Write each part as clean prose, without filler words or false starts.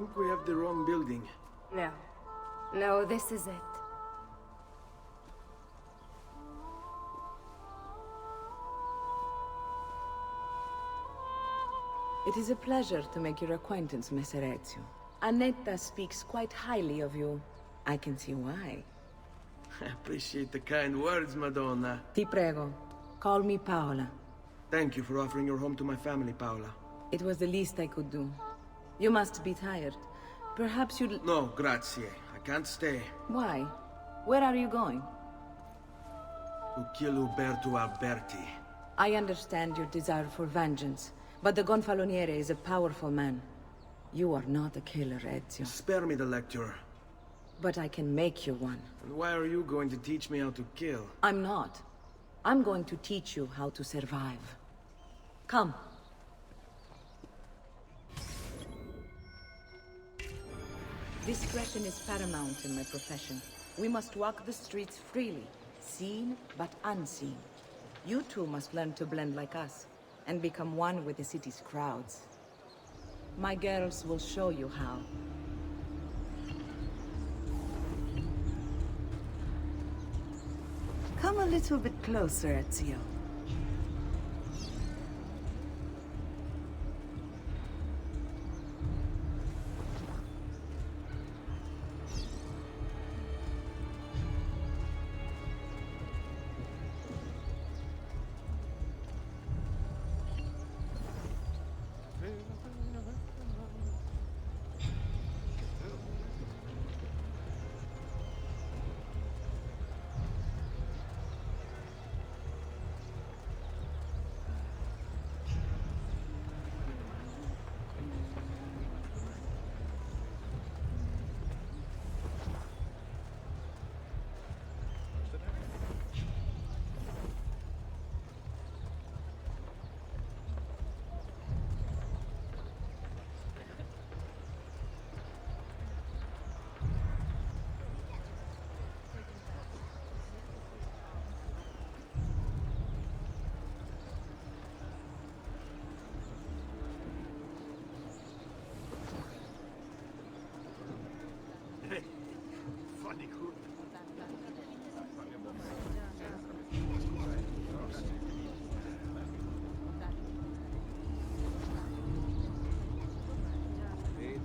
think we have the wrong building. No. No, this is it. It is a pleasure to make your acquaintance, Messer Ezio. Annetta speaks quite highly of you. I can see why. I appreciate the kind words, Madonna. Ti prego. Call me Paola. Thank you for offering your home to my family, Paola. It was the least I could do. You must be tired. Perhaps you'd... No, grazie. I can't stay. Why? Where are you going? To kill Uberto Alberti. I understand your desire for vengeance, but the Gonfaloniere is a powerful man. You are not a killer, Ezio. Spare me the lecture. But I can make you one. And why are you going to teach me how to kill? I'm not. I'm going to teach you how to survive. Come. Discretion is paramount in my profession. We must walk the streets freely, seen but unseen. You too must learn to blend like us, and become one with the city's crowds. My girls will show you how. Come a little bit closer, Ezio.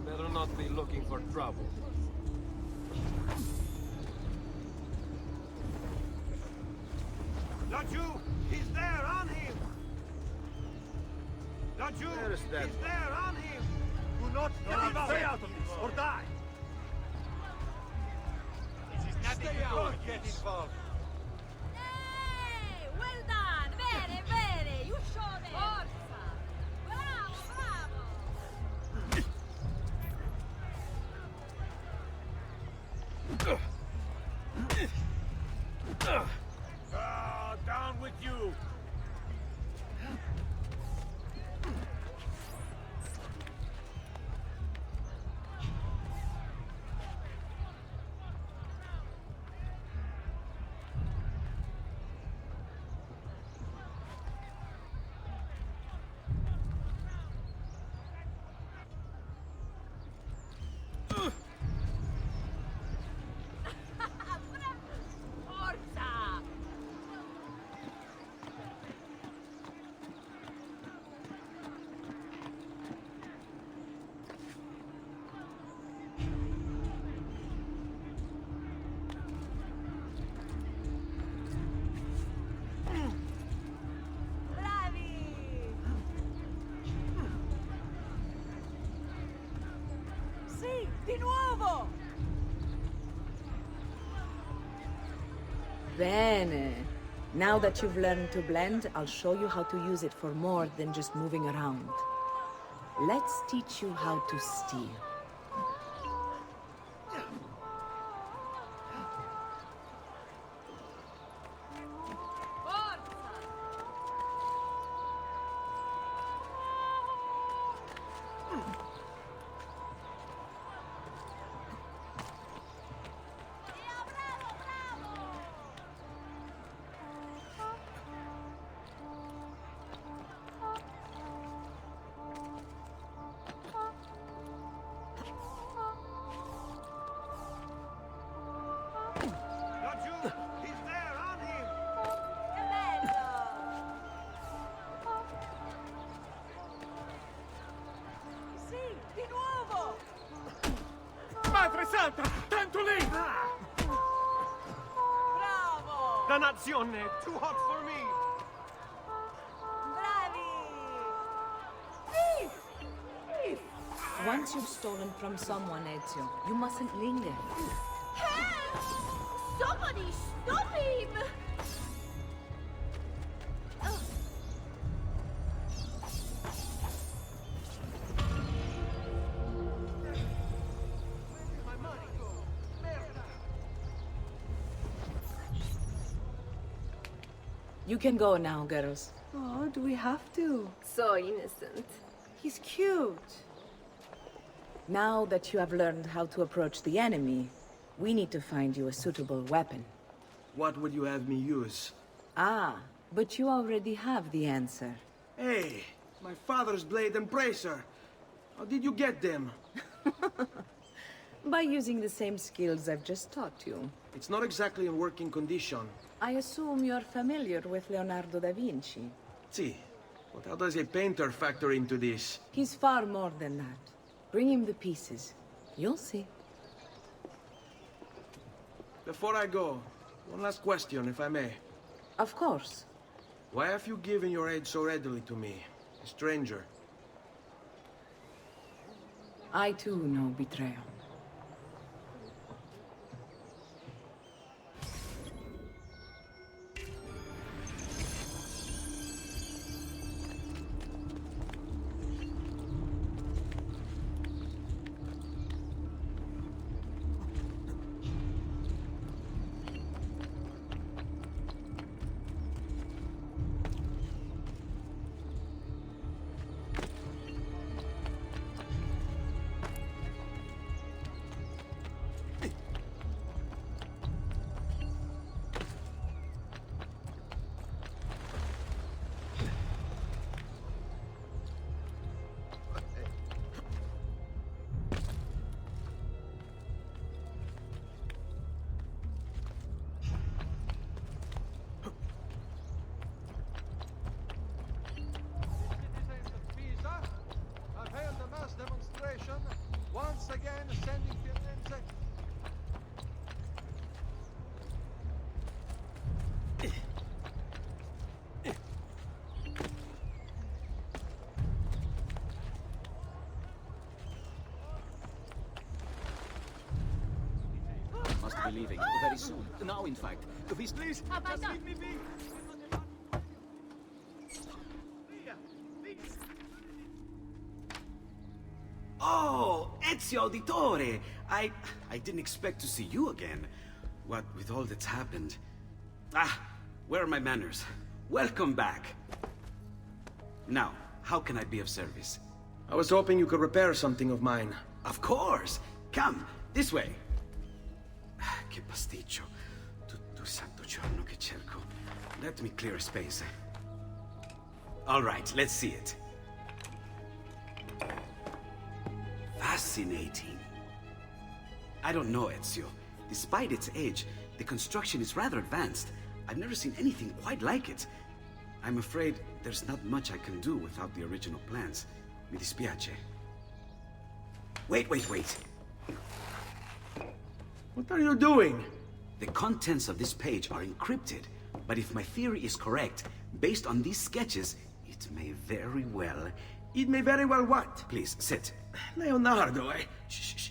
Better not be looking for trouble. Laju! He's there, on him! Laju! Where is that He's one? there, on him! Do not stay out of this, or die! This is nothing to do. Get involved. Hey, well done! Bene, bene! You showed it! Forza! Bravo, bravo! Down with you! Forza! Bravi! Sì, di nuovo! Bene. Now that you've learned to blend, I'll show you how to use it for more than just moving around. Let's teach you how to steal. Forza! Bravo, bravo! Santa! Time to leave! Bravo! Dannazione! Too hot for me! Bravi! Thief! Once you've stolen from someone, Ezio, you mustn't linger. Help! Somebody stop him! You can go now, girls. Oh, do we have to? So innocent. He's cute. Now that you have learned how to approach the enemy, we need to find you a suitable weapon. What would you have me use? Ah, but you already have the answer. Hey, my father's blade and bracer. How did you get them? By using the same skills I've just taught you. It's not exactly in working condition. I assume you're familiar with Leonardo da Vinci. See, but how does a painter factor into this? He's far more than that. Bring him the pieces. You'll see. Before I go, one last question, if I may. Of course. Why have you given your aid so readily to me, a stranger? I too know betrayal. Citizens of Pisa have held a mass demonstration, once again sending Firenze. Must be leaving very soon. Now, in fact. This, please. Just leave me be! Oh, Ezio Auditore! I didn't expect to see you again. What with all that's happened. Ah, where are my manners? Welcome back. Now, how can I be of service? I was hoping you could repair something of mine. Of course! Come, this way! Ah, che pasticcio. Tutto il santo giorno che cerco. Let me clear a space. All right, let's see it. Fascinating. I don't know, Ezio. Despite its age, the construction is rather advanced. I've never seen anything quite like it. I'm afraid there's not much I can do without the original plans. Mi dispiace. Wait. What are you doing? The contents of this page are encrypted, but if my theory is correct, based on these sketches, it may very well... It may very well what? Please, sit. Leonardo, eh? Shh.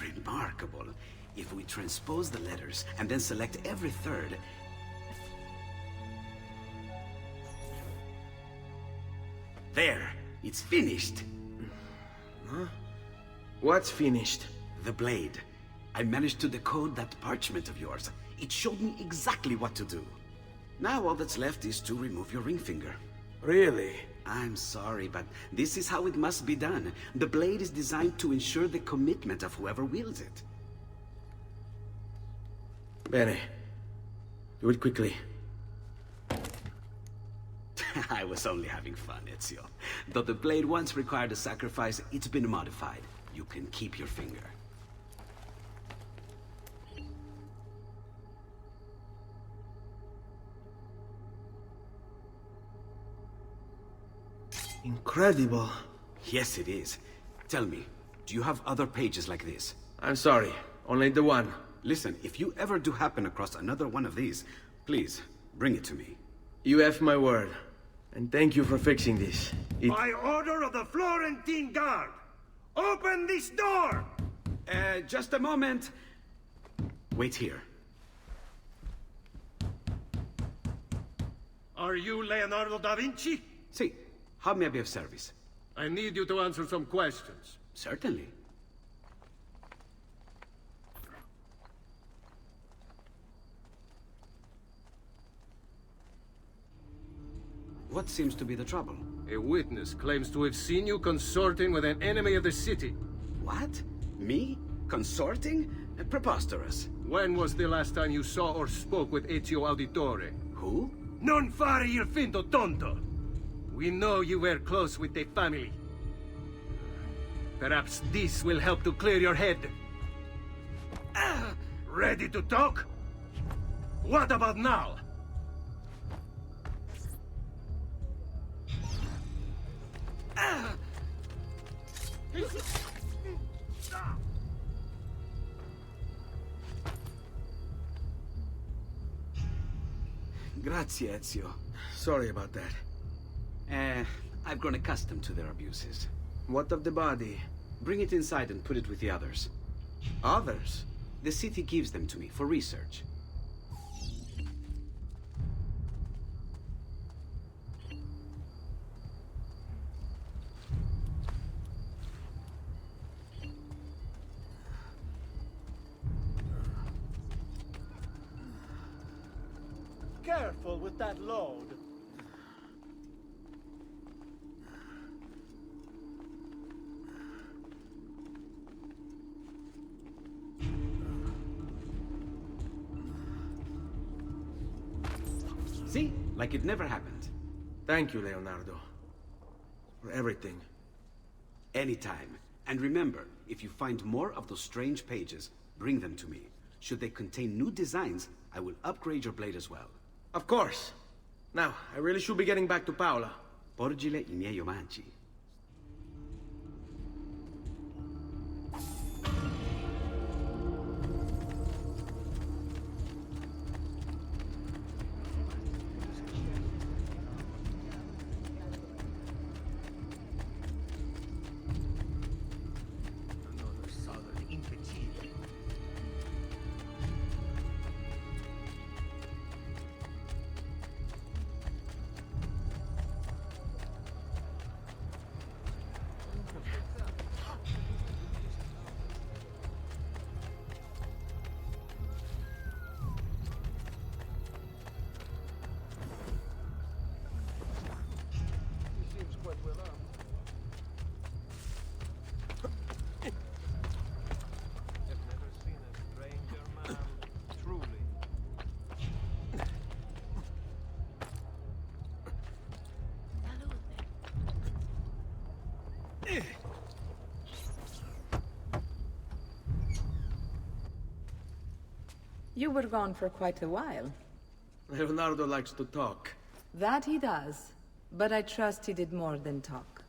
Remarkable. If we transpose the letters and then select every third... There! It's finished! Huh? What's finished? The blade. I managed to decode that parchment of yours. It showed me exactly what to do. Now all that's left is to remove your ring finger. Really? I'm sorry, but this is how it must be done. The blade is designed to ensure the commitment of whoever wields it. Bene. Do it quickly. I was only having fun, Ezio. Though the blade once required a sacrifice, it's been modified. You can keep your finger. Incredible. Yes, it is. Tell me, Do you have other pages like this? I'm sorry, only the one. Listen, if you ever do happen across another one of these, please, bring it to me. You have my word. And thank you for fixing this. By order of the Florentine Guard! Open this door! Just a moment. Wait here. Are you Leonardo da Vinci? See, how may I be of service? I need you to answer some questions. Certainly. What seems to be the trouble? A witness claims to have seen you consorting with an enemy of the city. What? Me? Consorting? Preposterous. When was the last time you saw or spoke with Ezio Auditore? Who? Non fare il finto tonto! We know you were close with the family. Perhaps this will help to clear your head. Ready to talk? What about now? Grazie, Ezio. Sorry about that. I've grown accustomed to their abuses. What of the body? Bring it inside and put it with the others. Others? The city gives them to me for research. Careful with that load. See? Like it never happened. Thank you, Leonardo. For everything. Anytime. And remember, if you find more of those strange pages, bring them to me. Should they contain new designs, I will upgrade your blade as well. Of course. Now, I really should be getting back to Paola. Porgile I miei omaggi. You were gone for quite a while. Leonardo likes to talk. That he does, but I trust he did more than talk.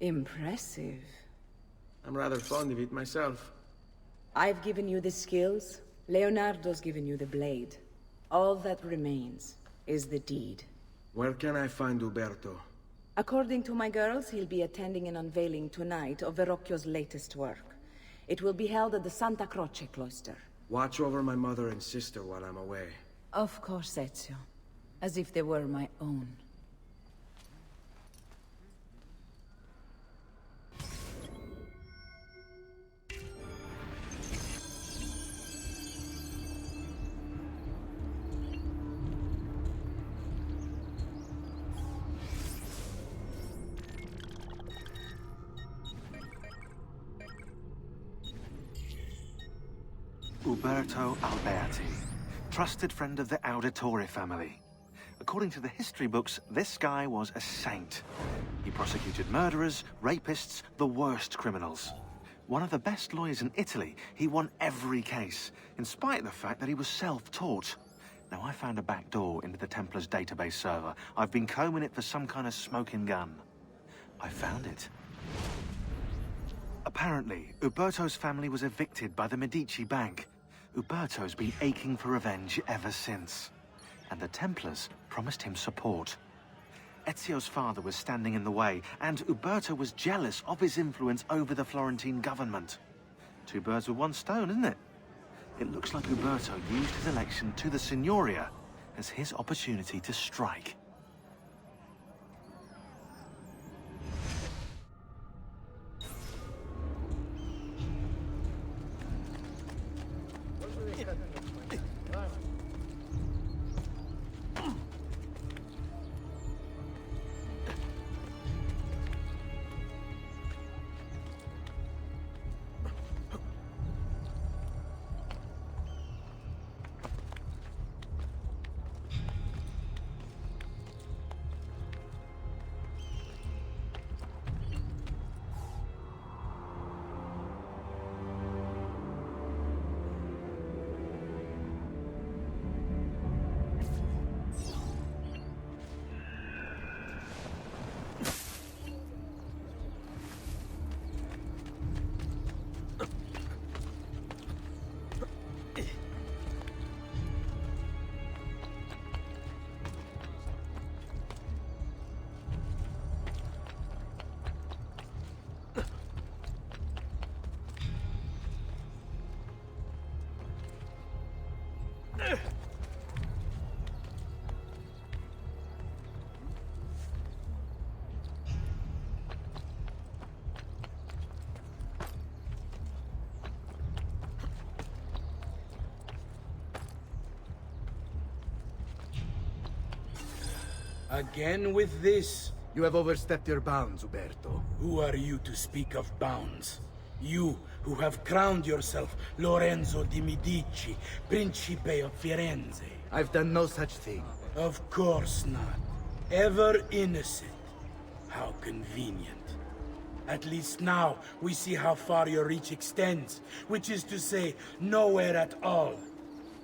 Impressive. I'm rather fond of it myself. I've given you the skills, Leonardo's given you the blade. All that remains is the deed. Where can I find Uberto? According to my girls, he'll be attending an unveiling tonight of Verrocchio's latest work. It will be held at the Santa Croce cloister. Watch over my mother and sister while I'm away. Of course, Ezio. As if they were my own. Uberto Alberti, trusted friend of the Auditore family. According to the history books, this guy was a saint. He prosecuted murderers, rapists, the worst criminals. One of the best lawyers in Italy, he won every case, in spite of the fact that he was self-taught. Now, I found a back door into the Templars' database server. I've been combing it for some kind of smoking gun. I found it. Apparently, Uberto's family was evicted by the Medici Bank. Uberto's been aching for revenge ever since. And the Templars promised him support. Ezio's father was standing in the way, and Uberto was jealous of his influence over the Florentine government. Two birds with one stone, isn't it? It looks like Uberto used his election to the Signoria as his opportunity to strike. Again with this? You have overstepped your bounds, Uberto. Who are you to speak of bounds? You, who have crowned yourself Lorenzo di Medici, Principe of Firenze. I've done no such thing. Of course not. Ever innocent. How convenient. At least now, we see how far your reach extends, which is to say, nowhere at all.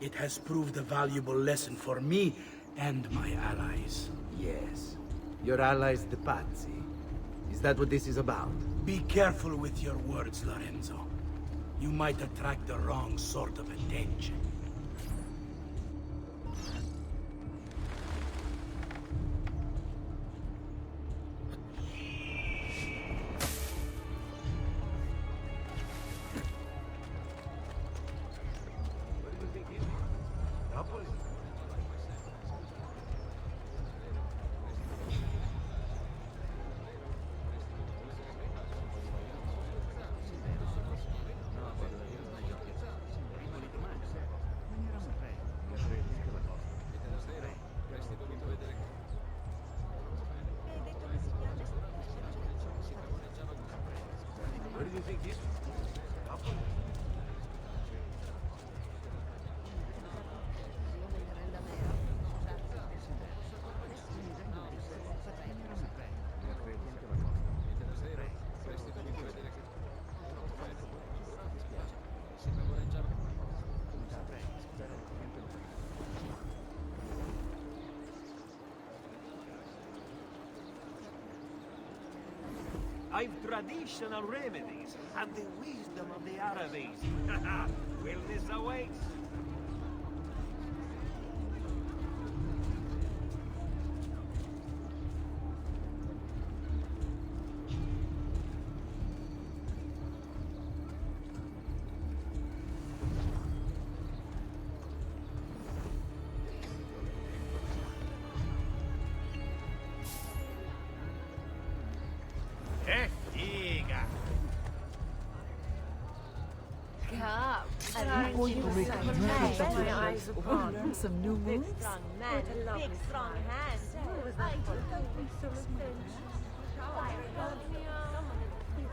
It has proved a valuable lesson for me and my allies. Yes. Your allies, the Pazzi. Is that what this is about? Be careful with your words, Lorenzo. You might attract the wrong sort of attention. I've traditional remedies and the wisdom of the Arabes. Wellness awaits. Learn some new moves. Big strong hands.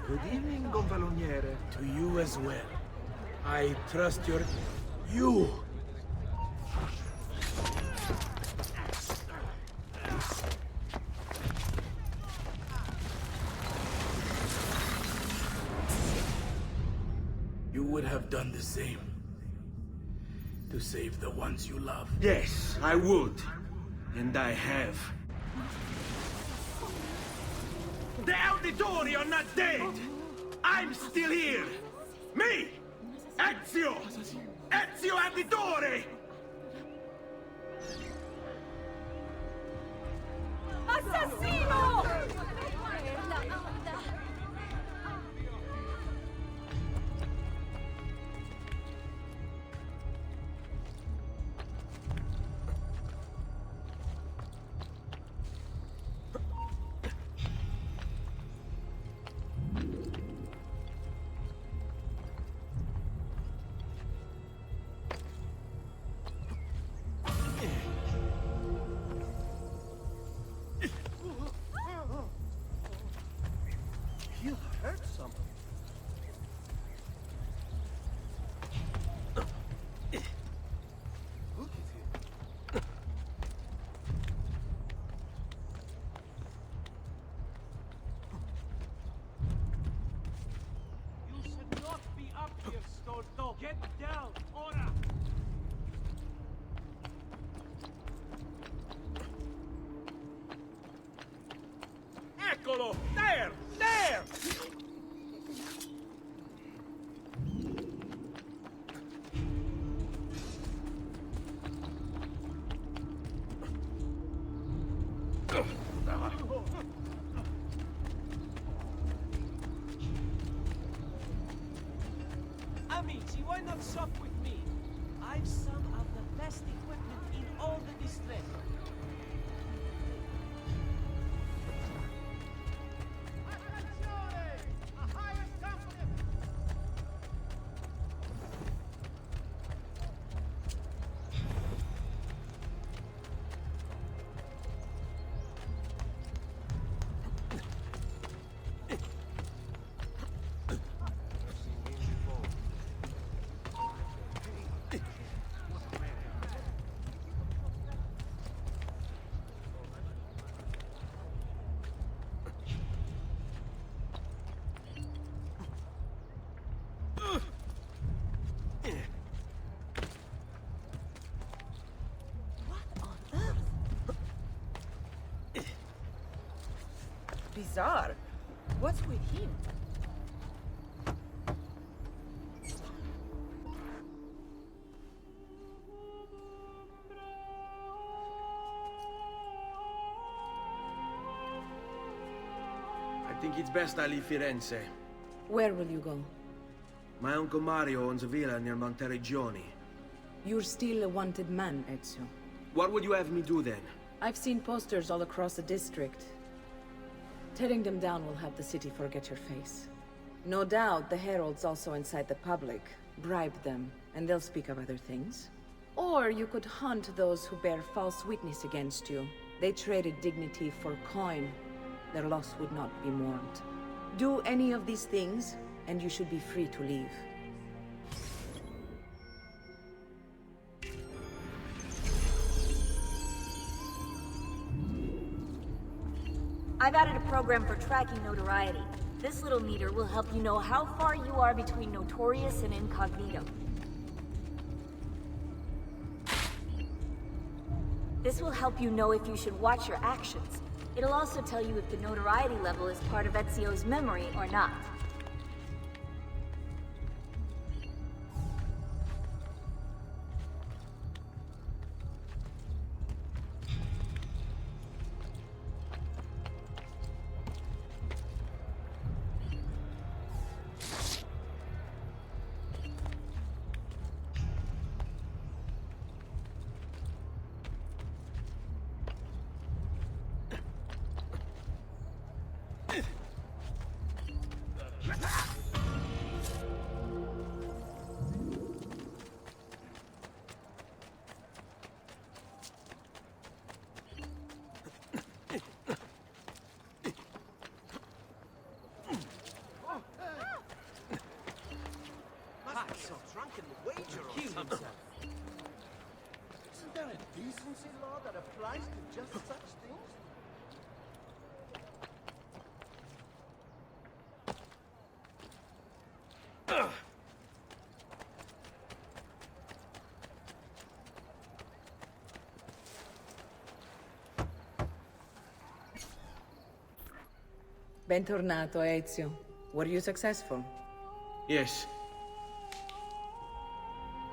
Good evening, Gonfaloniere. To you as well. I trust your... You! You would have done the same. To save the ones you love. Yes, I would. And I have. The Auditori are not dead! I'm still here! Me! Ezio! Ezio Auditore! Assassino! You hurt someone. Look at him. You should not be up here, Stolto. Get down, ora! Eccolo! There! There! Amici, why not shop with me? I've some of the best equipment in all the district. Bizarre. What's with him? I think it's best I leave Firenze. Where will you go? My uncle Mario owns a villa near Monteregioni. You're still a wanted man, Ezio. What would you have me do then? I've seen posters all across the district. Tearing them down will help the city forget your face. No doubt the heralds also incite the public. Bribe them, and they'll speak of other things. Or you could hunt those who bear false witness against you. They traded dignity for coin. Their loss would not be mourned. Do any of these things, and you should be free to leave. I've added a program for tracking notoriety. This little meter will help you know how far you are between notorious and incognito. This will help you know if you should watch your actions. It'll also tell you if the notoriety level is part of Ezio's memory or not. Isn't there a decency law that applies to just such things? Bentornato, Ezio. Were you successful? Yes.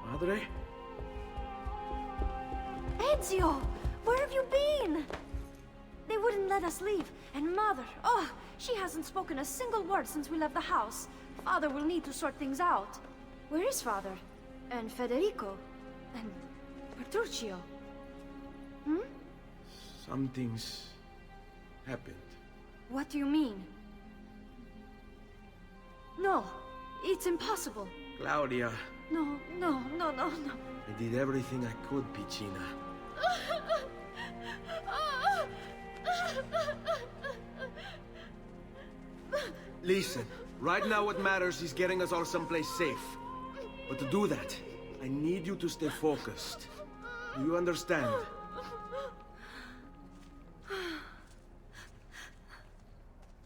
Madre? Ezio! Where have you been? They wouldn't let us leave. And Mother, oh, she hasn't spoken a single word since we left the house. Father will need to sort things out. Where is Father? And Federico? And Petruccio? Hmm? Something's happened. What do you mean? No, it's impossible. Claudia, No. I did everything I could, Piccina. Listen, right now what matters is getting us all someplace safe. But to do that, I need you to stay focused. Do you understand?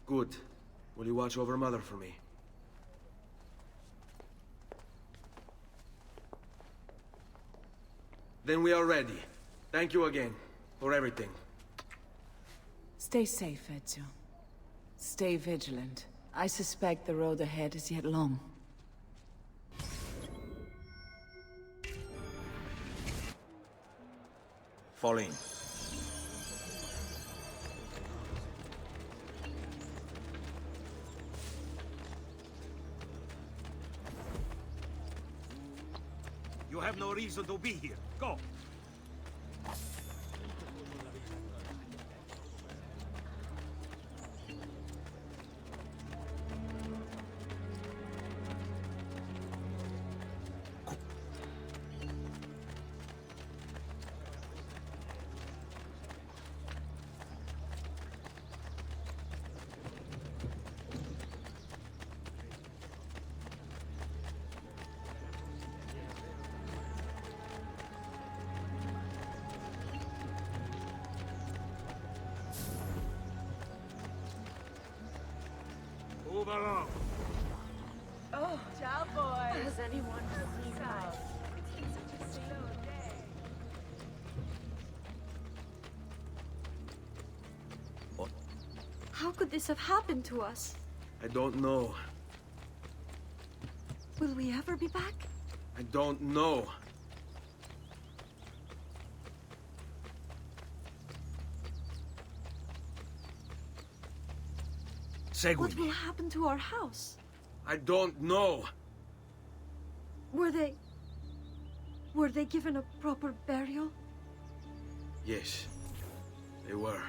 Good. Will you watch over Mother for me? Then we are ready. Thank you again for everything. Stay safe, Ezio. Stay vigilant. I suspect the road ahead is yet long. Fall in. You have no reason to be here. Go. Move along. Oh, ciao, boys. Has anyone seen that? How could this have happened to us? I don't know. Will we ever be back? I don't know. What will happen to our house? I don't know. Were they given a proper burial? Yes, they were.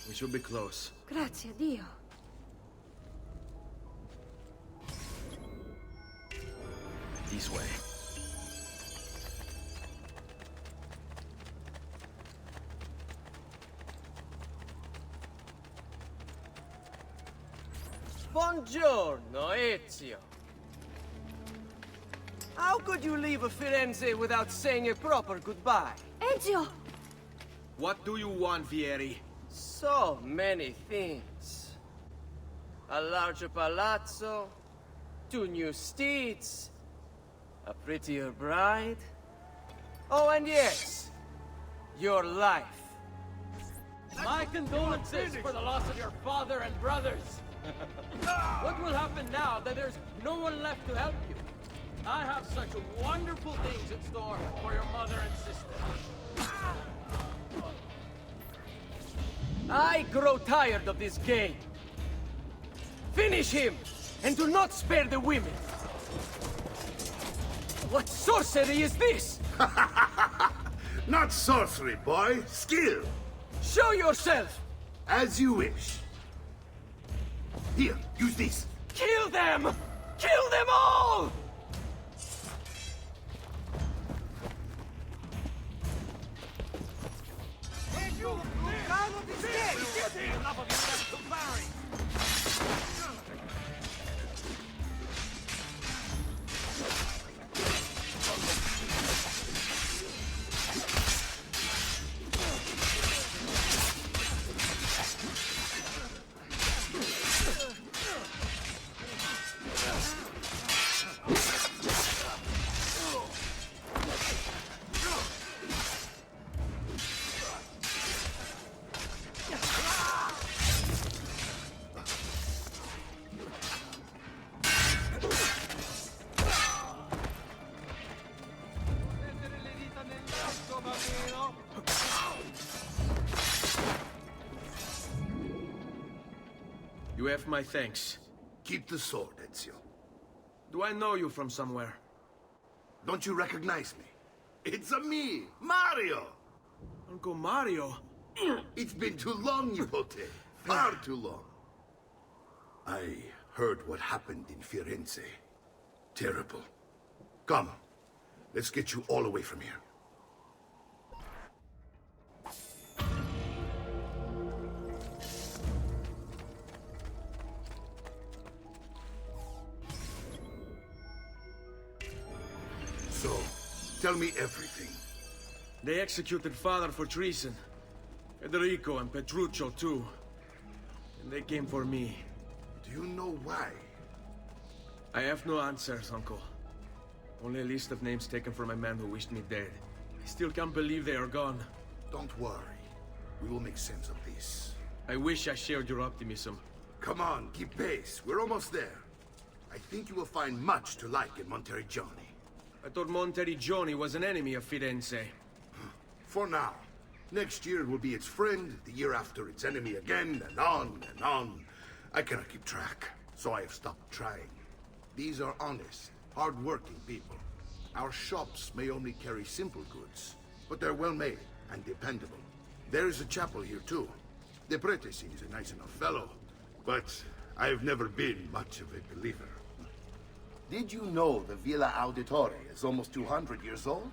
We should be close. Grazie a Dio. This way. Buongiorno, Ezio. How could you leave Firenze without saying a proper goodbye? Ezio! What do you want, Vieri? So many things. A larger palazzo, 2 new steeds, a prettier bride. Oh, and yes, your life. My condolences for the loss of your father and brothers. What will happen now that there's no one left to help you? I have such wonderful things in store for your mother and sister. I grow tired of this game. Finish him! And do not spare the women! What sorcery is this? Not sorcery, boy. Skill. Show yourself! As you wish. Here, use this. Kill them! Kill them all! You have my thanks. Keep the sword, Ezio. Do I know you from somewhere? Don't you recognize me? It's me, Mario! Uncle Mario? It's been too long, Nipote. Far too long. I heard what happened in Firenze. Terrible. Come, let's get you all away from here. So, tell me everything. They executed Father for treason. Federico and Petruccio, too. And they came for me. Do you know why? I have no answers, Uncle. Only a list of names taken from my men who wished me dead. I still can't believe they are gone. Don't worry. We will make sense of this. I wish I shared your optimism. Come on, keep pace. We're almost there. I think you will find much to like in Monteriggioni. I thought Monteriggioni was an enemy of Firenze. For now. Next year it will be its friend, the year after its enemy again, and on and on. I cannot keep track, so I have stopped trying. These are honest, hard-working people. Our shops may only carry simple goods, but they're well-made and dependable. There is a chapel here, too. The prete seems a nice enough fellow, but I have never been much of a believer. Did you know the Villa Auditore is almost 200 years old?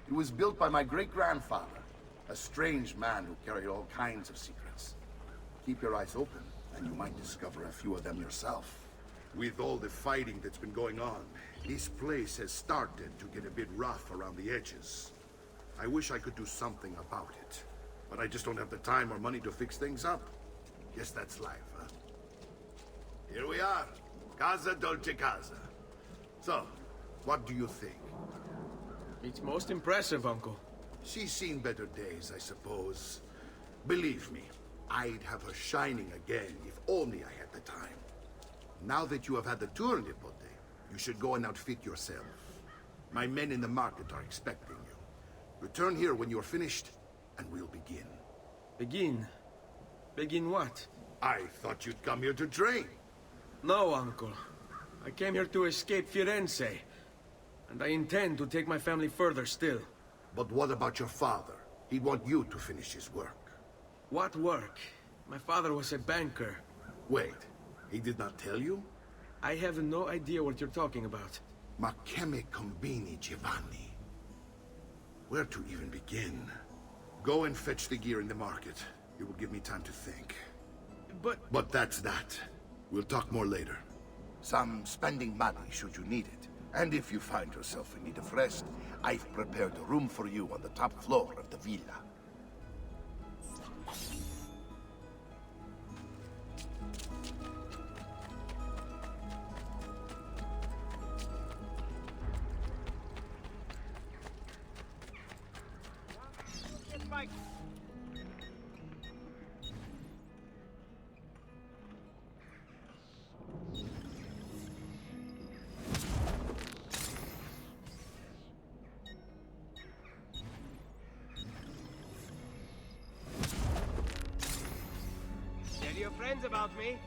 It was built by my great-grandfather, a strange man who carried all kinds of secrets. Keep your eyes open, and you might discover a few of them yourself. With all the fighting that's been going on, this place has started to get a bit rough around the edges. I wish I could do something about it, but I just don't have the time or money to fix things up. Guess that's life, huh? Here we are. Casa Dolce Casa. So, what do you think? It's most impressive, Uncle. She's seen better days, I suppose. Believe me, I'd have her shining again if only I had the time. Now that you have had the tour, Nipote, you should go and outfit yourself. My men in the market are expecting you. Return here when you're finished, and we'll begin. Begin? Begin what? I thought you'd come here to train. No, Uncle. I came here to escape Firenze. And I intend to take my family further still. But what about your father? He'd want you to finish his work. What work? My father was a banker. Wait, he did not tell you? I have no idea what you're talking about. Ma che me combini, Giovanni? Where to even begin? Go and fetch the gear in the market. It will give me time to think. But that's that. We'll talk more later. Some spending money should you need it. And if you find yourself in need of rest, I've prepared a room for you on the top floor of the villa. Tell your friends about me.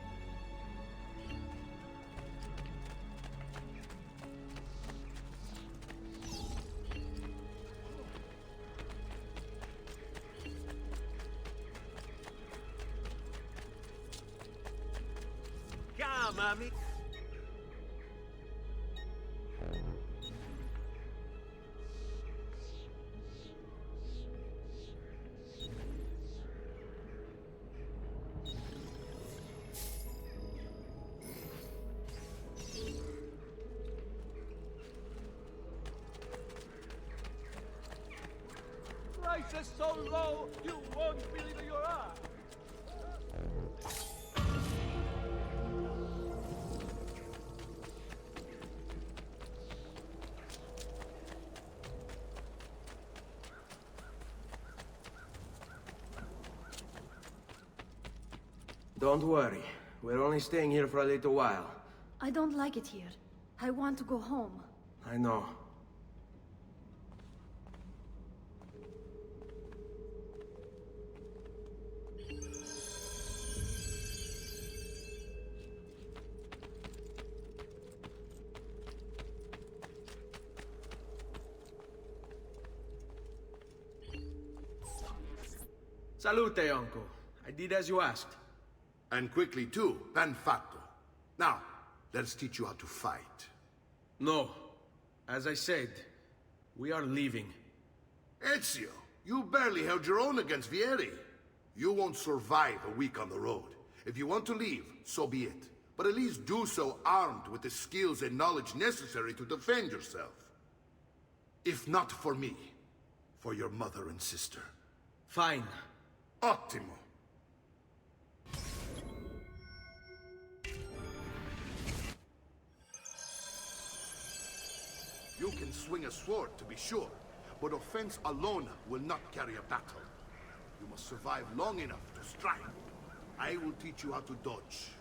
mami. Price is so low, you won't believe your eyes. Don't worry. We're only staying here for a little while. I don't like it here. I want to go home. I know. Salute, uncle. I did as you asked. And quickly too, ben fatto. Now, let's teach you how to fight. No. As I said, we are leaving. Ezio, you barely held your own against Vieri. You won't survive a week on the road. If you want to leave, so be it. But at least do so armed with the skills and knowledge necessary to defend yourself. If not for me, for your mother and sister. Fine. Ottimo. You can swing a sword, to be sure, but offense alone will not carry a battle. You must survive long enough to strike. I will teach you how to dodge.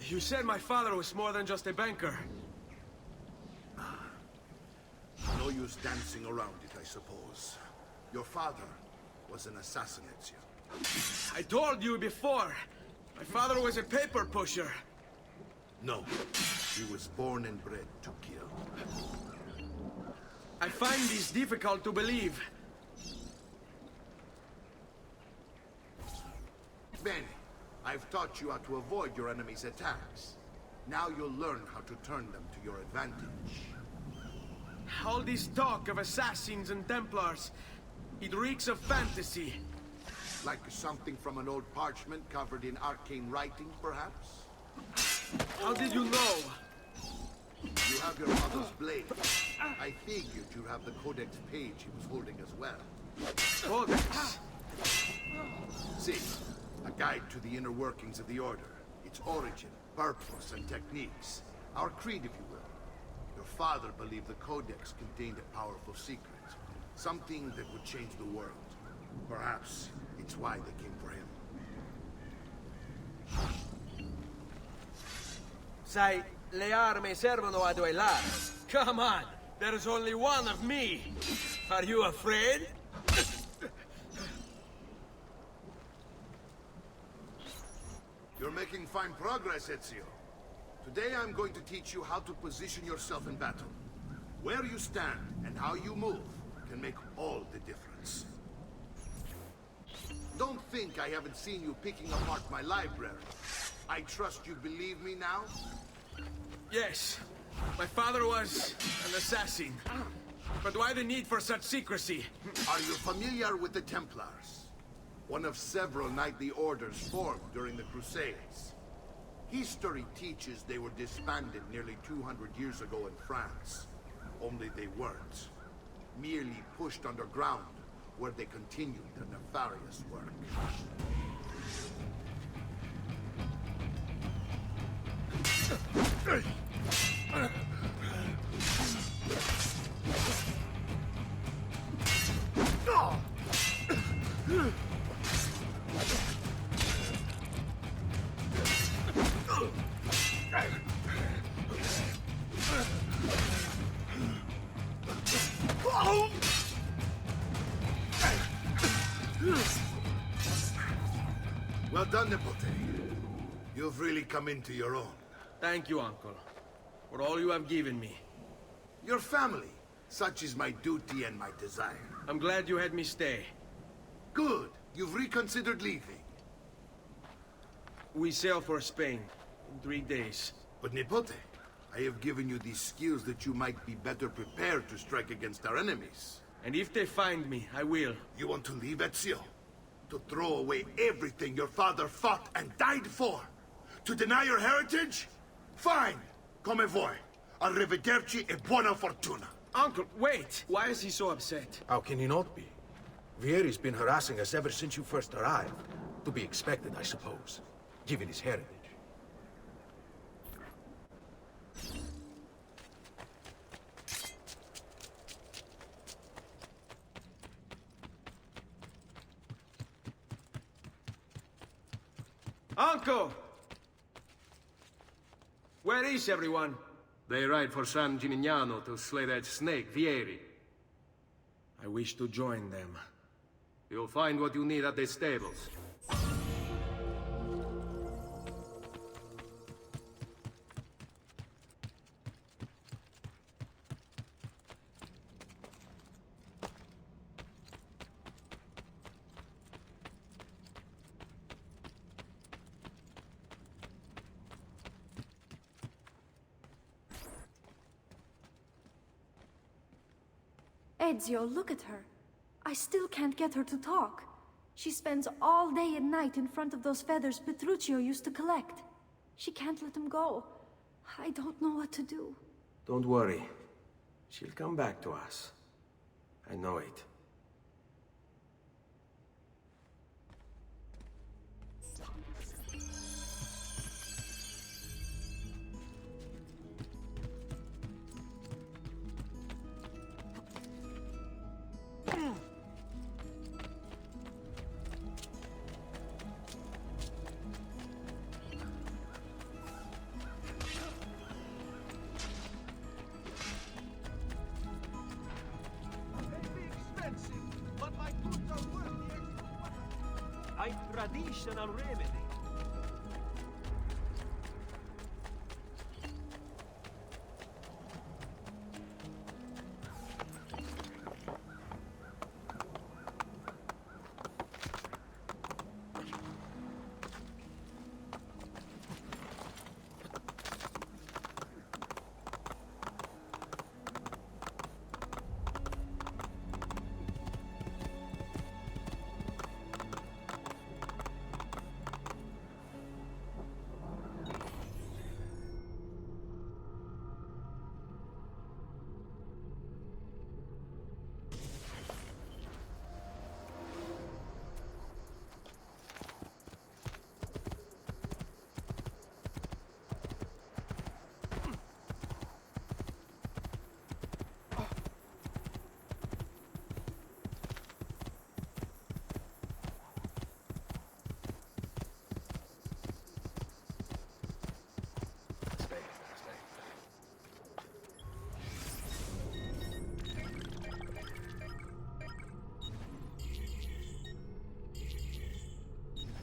You said my father was more than just a banker. No use dancing around it, I suppose. Your father was an assassin, Ezio. I told you before. My father was a paper pusher. No, he was born and bred to kill. I find this difficult to believe. Bene, I've taught you how to avoid your enemy's attacks. Now you'll learn how to turn them to your advantage. All this talk of assassins and Templars, it reeks of fantasy. Like something from an old parchment covered in arcane writing, perhaps? How did you know? You have your father's blade. I figured you'd have the Codex page he was holding as well. Codex? See, a guide to the inner workings of the Order. Its origin, purpose, and techniques. Our creed, if you will. Your father believed the Codex contained a powerful secret. Something that would change the world. Perhaps it's why they came for him. Sai, le armi servono a duellare. Come on, there's only one of me. Are you afraid? You're making fine progress, Ezio. Today I'm going to teach you how to position yourself in battle. Where you stand and how you move can make all the difference. Don't think I haven't seen you picking apart my library. I trust you believe me now? Yes. My father was an assassin. But why the need for such secrecy? Are you familiar with the Templars? One of several knightly orders formed during the Crusades. History teaches they were disbanded nearly 200 years ago in France. Only they weren't. Merely pushed underground, where they continued their nefarious work. Well done, Nipote. You've really come into your own. Thank you, Uncle, for all you have given me. Your family. Such is my duty and my desire. I'm glad you had me stay. Good. You've reconsidered leaving. We sail for Spain in 3 days. But Nipote, I have given you these skills that you might be better prepared to strike against our enemies. And if they find me, I will. You want to leave Ezio? To throw away everything your father fought and died for? To deny your heritage? Fine! Come vuoi. Arrivederci e buona fortuna. Uncle, wait! Why is he so upset? How can he not be? Vieri's been harassing us ever since you first arrived. To be expected, I suppose, given his heritage. Uncle! Where is everyone? They ride for San Gimignano to slay that snake, Vieri. I wish to join them. You'll find what you need at the stables. Ezio, look at her. I still can't get her to talk. She spends all day and night in front of those feathers Petruchio used to collect. She can't let them go. I don't know what to do. Don't worry. She'll come back to us. I know it. A traditional remedy.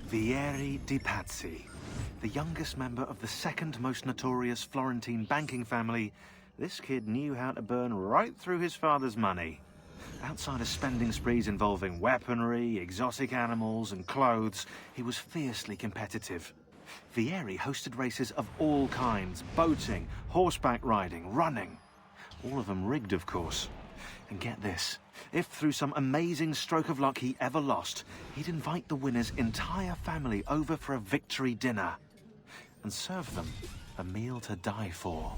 Vieri di Pazzi, the youngest member of the second most notorious Florentine banking family. This kid knew how to burn right through his father's money. Outside of spending sprees involving weaponry, exotic animals and clothes, he was fiercely competitive. Vieri hosted races of all kinds: boating, horseback riding, running. All of them rigged, of course. And get this, if through some amazing stroke of luck he ever lost, he'd invite the winner's entire family over for a victory dinner and serve them a meal to die for.